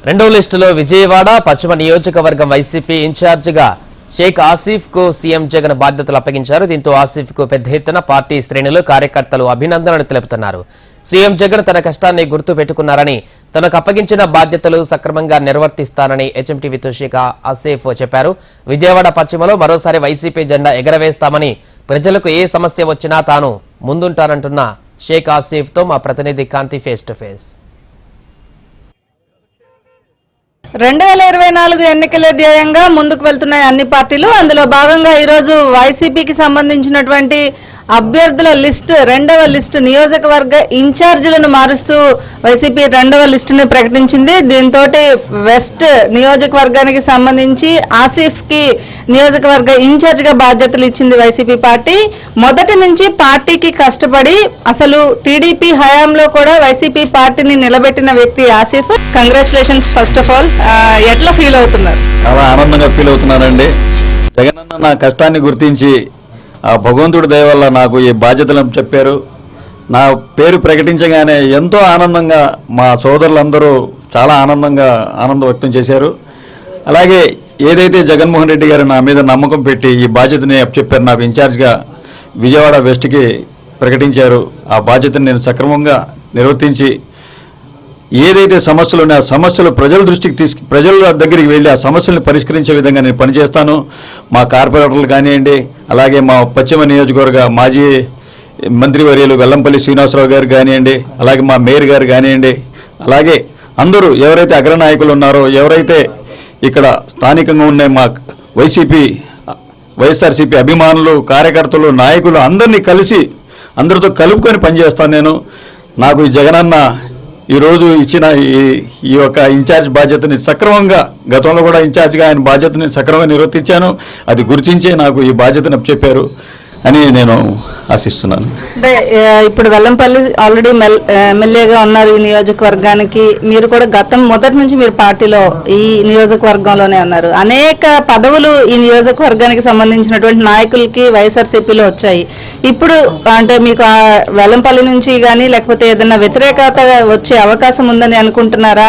రెండో లిస్టులో విజయవాడ పశ్చిమ నియోజకవర్గం వైసీపీ ఇన్ఛార్జిగా షేక్ ఆసిఫ్ కు సీఎం జగన్ బాధ్యతలు అప్పగించారు. దీంతో ఆసిఫ్ కు పెద్ద ఎత్తున పార్టీ శ్రేణులు కార్యకర్తలు అభినందనలు తెలుపుతున్నారు. సీఎం జగన్ తన కష్టాన్ని గుర్తు పెట్టుకున్నారని, తనకు అప్పగించిన బాధ్యతలు సక్రమంగా నిర్వర్తిస్తానని హెచ్ఎంటీవీతో షేక్ ఆసిఫ్ చెప్పారు. విజయవాడ పశ్చిమలో మరోసారి వైసీపీ జెండా ఎగరవేస్తామని, ప్రజలకు ఏ సమస్య వచ్చినా తాను ముందుంటానంటున్న షేక్ ఆసిఫ్ తో మా ప్రతినిధి కాంతి ఫేస్ టు ఫేస్. 2024 ఎన్నికల ధ్యేయంగా ముందుకు వెళ్తున్నాయి అన్ని పార్టీలు. అందులో భాగంగా ఈరోజు వైసీపీకి సంబంధించినటువంటి అభ్యర్థుల లిస్టు, రెండవ లిస్టు, నియోజకవర్గ ఇన్ఛార్జీలను మారుస్తూ వైసీపీ రెండవ లిస్టుని ప్రకటించింది. దీంతో వెస్ట్ నియోజకవర్గానికి సంబంధించి ఆసిఫ్ కి నియోజకవర్గ ఇన్ఛార్జిగా బాధ్యతలు ఇచ్చింది వైసీపీ పార్టీ. మొదటి నుంచి పార్టీకి కష్టపడి అసలు టీడీపీ హయాంలో కూడా వైసీపీ పార్టీని నిలబెట్టిన వ్యక్తి Asif. Congratulations first of all. ఎట్లా ఫీల్ అవుతున్నారు? చాలా ఆనందంగా ఫీల్ అవుతున్నానండి. జగనన్న నా కష్టాన్ని గుర్తించి ఆ భగవంతుడి దయ వల్ల నాకు ఈ బాధ్యతలను చెప్పారు. నా పేరు ప్రకటించగానే ఎంతో ఆనందంగా మా సోదరులందరూ చాలా ఆనందం వ్యక్తం చేశారు. అలాగే ఏదైతే జగన్మోహన్ రెడ్డి గారు నా మీద నమ్మకం పెట్టి ఈ బాధ్యతని అప్పచెప్పారు, నాకు ఇన్ఛార్జ్గా విజయవాడ వెస్ట్కి ప్రకటించారు. ఆ బాధ్యతను నేను సక్రమంగా నిర్వర్తించి ఏదైతే సమస్యలు ఉన్నాయో ఆ సమస్యలు ప్రజల దగ్గరికి వెళ్ళి ఆ సమస్యలను పరిష్కరించే విధంగా నేను పనిచేస్తాను. మా కార్పొరేటర్లు కానివ్వండి, అలాగే మా పశ్చిమ నియోజకవర్గ మాజీ మంత్రివర్యులు వెల్లంపల్లి శ్రీనివాసరావు గారు కానివ్వండి, అలాగే మా మేయర్ గారు కానివ్వండి, అలాగే అందరూ ఎవరైతే అగ్రనాయకులు ఉన్నారో, ఎవరైతే ఇక్కడ స్థానికంగా ఉన్న మా వైఎస్ఆర్సీపీ అభిమానులు, కార్యకర్తలు, నాయకులు అందరినీ కలిసి అందరితో కలుపుకొని పనిచేస్తాను నేను. నాకు ఈ జగనన్న ఈరోజు ఇచ్చిన ఈ యొక్క ఇన్ఛార్జ్ బాధ్యతని సక్రమంగా, గతంలో కూడా ఇన్ఛార్జ్గా ఆయన బాధ్యతని సక్రమంగా నిర్వర్తించాను. అది గుర్తించే నాకు ఈ బాధ్యతను చెప్పారు అని నేను ఆశిస్తున్నాను. అంటే ఇప్పుడు వెల్లంపల్లి ఆల్రెడీ ఎమ్మెల్యేగా ఉన్నారు ఈ నియోజకవర్గానికి. మీరు కూడా మొదటి నుంచి మీరు పార్టీలో ఈ నియోజకవర్గంలోనే ఉన్నారు. అనేక పదవులు ఈ నియోజకవర్గానికి సంబంధించినటువంటి నాయకులకి వైఎస్ఆర్సీపీలో వచ్చాయి. ఇప్పుడు అంటే మీకు ఆ వెల్లంపల్లి నుంచి కానీ లేకపోతే ఏదైనా వ్యతిరేకత వచ్చే అవకాశం ఉందని అనుకుంటున్నారా?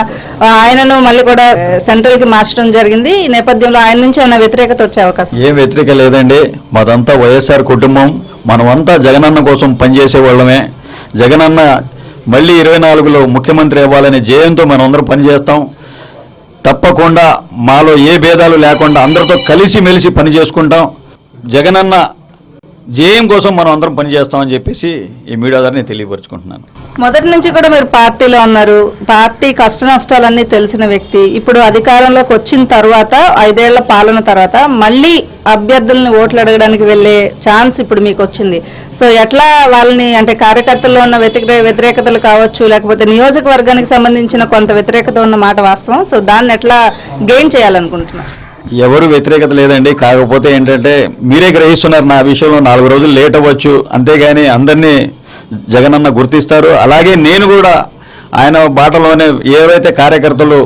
ఆయనను మళ్ళీ కూడా సెంట్రల్ కి మార్చడం జరిగింది. ఈ నేపథ్యంలో ఆయన నుంచి ఏమైనా వ్యతిరేకత వచ్చే అవకాశం? ఏం వ్యతిరేకత లేదండి. మాదంతా వైఎస్ఆర్ కుటుంబం, మనమంతా జగనన్న కోసం పనిచేసే వాళ్ళమే. జగనన్న మళ్ళీ 24లో ముఖ్యమంత్రి అవ్వాలనే జయంతో మనం అందరం పనిచేస్తాం. తప్పకుండా మాలో ఏ భేదాలు లేకుండా అందరితో కలిసిమెలిసి పని చేసుకుంటాం. జగనన్న జయం కోసం మనం అందరం పనిచేస్తామని చెప్పేసి ఈ మీడియా ద్వారా నేను తెలియపరుచుకుంటున్నాను. మొదటి నుంచి కూడా మీరు పార్టీలో ఉన్నారు. పార్టీ కష్ట నష్టాలన్నీ తెలిసిన వ్యక్తి. ఇప్పుడు అధికారంలోకి వచ్చిన తర్వాత 5 ఏళ్ల పాలన తర్వాత మళ్ళీ అభ్యర్థుల్ని ఓట్లు అడగడానికి వెళ్లే ఛాన్స్ ఇప్పుడు మీకు వచ్చింది. సో ఎట్లా వాళ్ళని, అంటే కార్యకర్తల్లో ఉన్న వ్యతిరేకతలు కావచ్చు, లేకపోతే నియోజకవర్గానికి సంబంధించిన కొంత వ్యతిరేకత ఉన్న మాట వాస్తవం. సో దాన్ని ఎట్లా గెయిన్ చేయాలనుకుంటున్నారు? ఎవరు వ్యతిరేకత లేదండి. కాకపోతే ఏంటంటే మీరే గ్రహిస్తున్నారు, నా విషయంలో 4 రోజులు లేట్ అవ్వచ్చు, అంతేగాని అందరినీ జగనన్న గుర్తిస్తారు. అలాగే నేను కూడా ఆయన బాటలోనే ఎవరైతే కార్యకర్తలు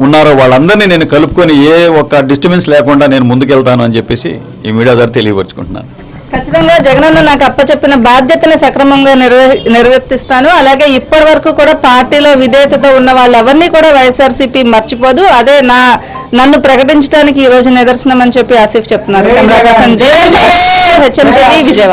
ఉన్నారో వాళ్ళందరినీ నేను కలుపుకొని ఏ ఒక్క డిస్టర్బెన్స్ లేకుండా నేను ముందుకెళ్తాను అని చెప్పేసి ఈ మీడియా ద్వారా తెలియపరుచుకుంటున్నాను. ఖచ్చితంగా జగనన్న నాకు అప్పచెప్పిన బాధ్యతని సక్రమంగా నిర్వర్తిస్తాను. అలాగే ఇప్పటి వరకు కూడా పార్టీలో విధేయతతో ఉన్న వాళ్ళెవరినీ కూడా వైఎస్ఆర్సీపీ మర్చిపోదు. అదే నన్ను ప్రకటించడానికి ఈ రోజు నిదర్శనం అని చెప్పి ఆసిఫ్ చెప్తున్నారు. Camera person Jayan, HMTV, Vijayawada.